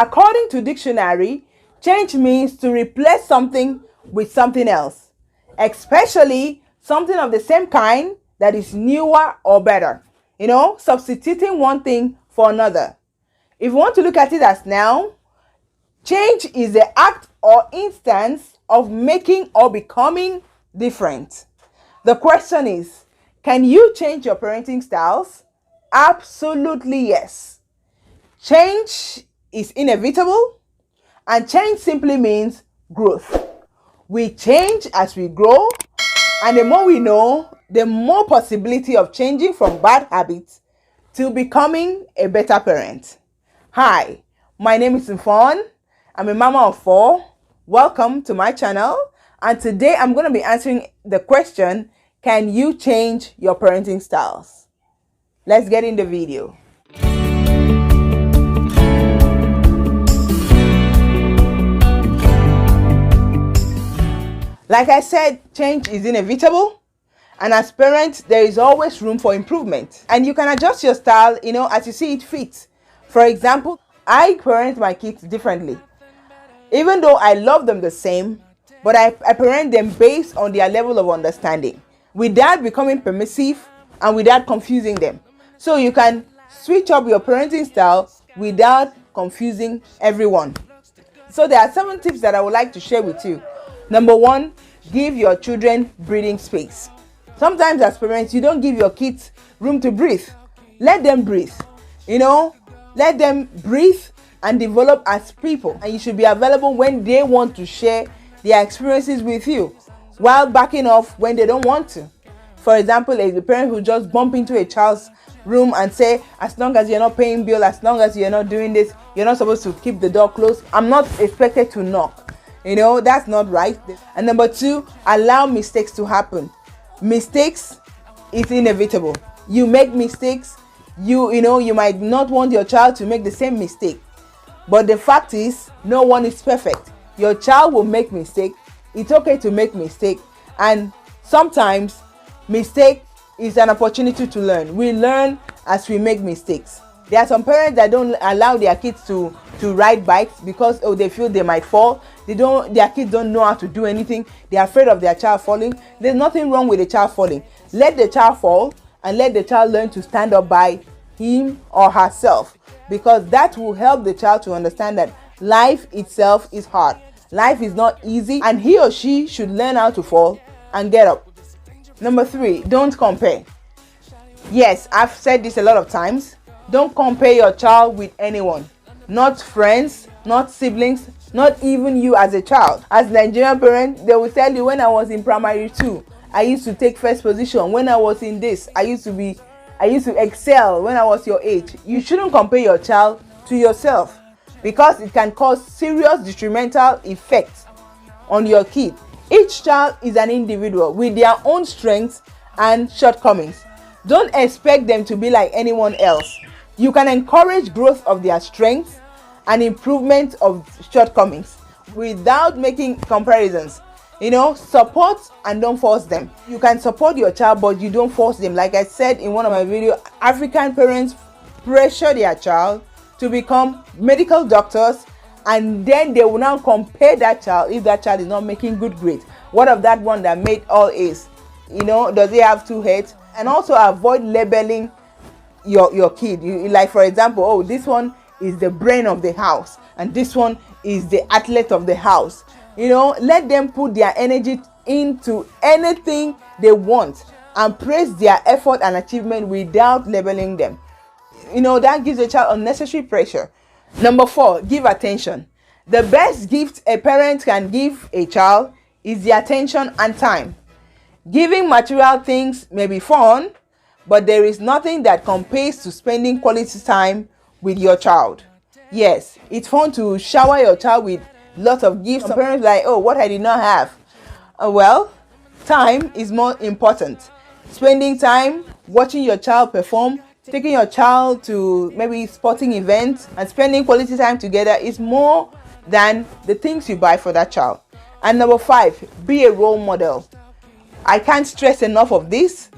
According to dictionary, change means to replace something with something else, especially something of the same kind that is newer or better. Substituting one thing for another. If you want to look at it as now, change is the act or instance of making or becoming different. The question is, can you change your parenting styles? Absolutely yes. Change is inevitable, and change simply means growth. We change as we grow, and the more we know, the more possibility of changing from bad habits to becoming a better parent. Hi, my name is Mfon. I'm a mama of 4. Welcome to my channel, and today I'm going to be answering the question, can you change your parenting styles? Let's get in the video. Like I said, change is inevitable, and as parents, there is always room for improvement. And you can adjust your style, as you see it fit. For example, I parent my kids differently. Even though I love them the same, but I parent them based on their level of understanding, without becoming permissive and without confusing them. So you can switch up your parenting style without confusing everyone. So there are 7 tips that I would like to share with you. Number 1, give your children breathing space. Sometimes as parents, you don't give your kids room to breathe. Let them breathe. Let them breathe and develop as people. And you should be available when they want to share their experiences with you, while backing off when they don't want to. For example, a parent who just bump into a child's room and say, as long as you're not paying bill, as long as you're not doing this, you're not supposed to keep the door closed. I'm not expected to knock. That's not right. And number 2, allow mistakes to happen. Mistakes is inevitable. You make mistakes. You might not want your child to make the same mistake. But the fact is, no one is perfect. Your child will make mistake. It's okay to make mistake. And sometimes mistake is an opportunity to learn. We learn as we make mistakes. There are some parents that don't allow their kids to ride bikes because they feel they might fall. Their kids don't know how to do anything. They're afraid of their child falling. There's nothing wrong with the child falling. Let the child fall and let the child learn to stand up by him or herself, because that will help the child to understand that life itself is hard. Life is not easy, and he or she should learn how to fall and get up. Number 3, don't compare. Yes, I've said this a lot of times. Don't compare your child with anyone. Not friends, not siblings, not even you as a child. As Nigerian parents, they will tell you, when I was in primary 2, I used to take first position. When I was in this, I used to excel when I was your age. You shouldn't compare your child to yourself, because it can cause serious detrimental effects on your kid. Each child is an individual with their own strengths and shortcomings. Don't expect them to be like anyone else. You can encourage growth of their strengths and improvement of shortcomings without making comparisons. Support and don't force them. You can support your child, but you don't force them. Like I said in one of my videos, African parents pressure their child to become medical doctors, and then they will now compare that child if that child is not making good grades. What of that one that made all A's? Does he have 2 heads? And also avoid labeling your kid. Like, for example, this one is the brain of the house and this one is the athlete of the house. Let them put their energy into anything they want and praise their effort and achievement without labeling them. That gives a child unnecessary pressure. Number 4, give attention. The best gift a parent can give a child is the attention and time. Giving material things may be fun, but there is nothing that compares to spending quality time with your child. Yes, it's fun to shower your child with lots of gifts. Some parents like, what I did not have. Well, time is more important. Spending time watching your child perform, taking your child to maybe sporting events, and spending quality time together is more than the things you buy for that child. And number 5, be a role model. I can't stress enough of this.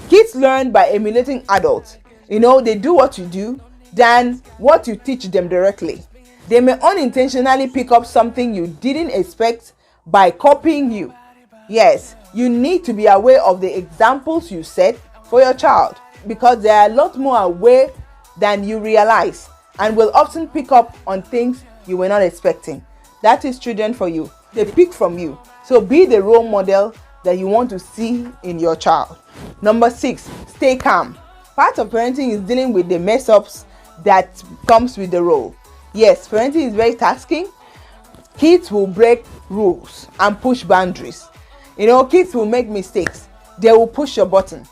Kids learn by emulating adults. They do what you do than what you teach them directly. They may unintentionally pick up something you didn't expect by copying you. Yes, you need to be aware of the examples you set for your child, because they are a lot more aware than you realize and will often pick up on things you were not expecting. That is children for you. They pick from you. So be the role model that you want to see in your child. Number 6, stay calm. Part of parenting is dealing with the mess ups that comes with the role. Yes, parenting is very tasking. Kids will break rules and push boundaries. Kids will make mistakes. They will push your button.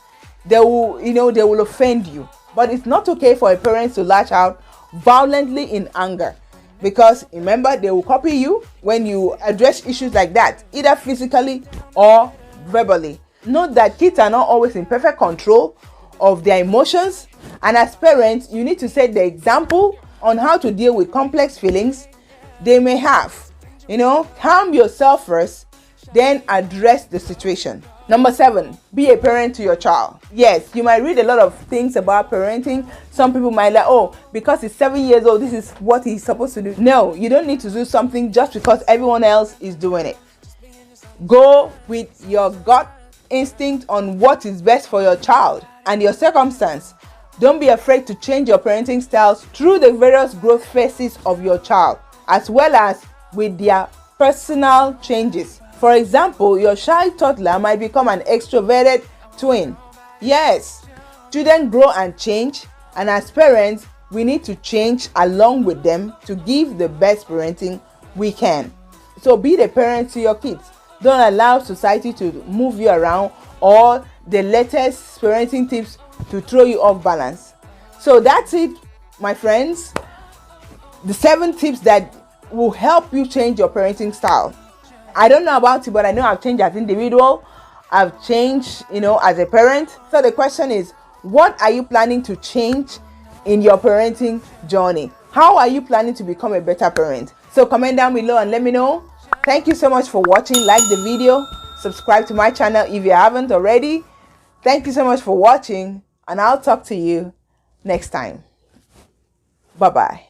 They will offend you. But it's not okay for a parent to lash out violently in anger, because remember, they will copy you when you address issues like that, either physically or verbally. Note that kids are not always in perfect control of their emotions, and as parents, you need to set the example on how to deal with complex feelings they may have. Calm yourself first, then address the situation. Number 7, be a parent to your child. Yes, you might read a lot of things about parenting. Some people might like, oh, because he's 7 years old, this is what he's supposed to do. No, you don't need to do something just because everyone else is doing it. Go with your gut instinct on what is best for your child and your circumstance. Don't be afraid to change your parenting styles through the various growth phases of your child, as well as with their personal changes. For example, your shy toddler might become an extroverted twin. Yes, children grow and change, and as parents, we need to change along with them to give the best parenting we can. So be the parent to your kids. Don't allow society to move you around or the latest parenting tips to throw you off balance. So that's it, my friends. The 7 tips that will help you change your parenting style. I don't know about you, but I know I've changed as an individual. I've changed, as a parent. So the question is, what are you planning to change in your parenting journey? How are you planning to become a better parent? So comment down below and let me know. Thank you so much for watching. Like the video, subscribe to my channel if you haven't already. Thank you so much for watching, and I'll talk to you next time. Bye-bye.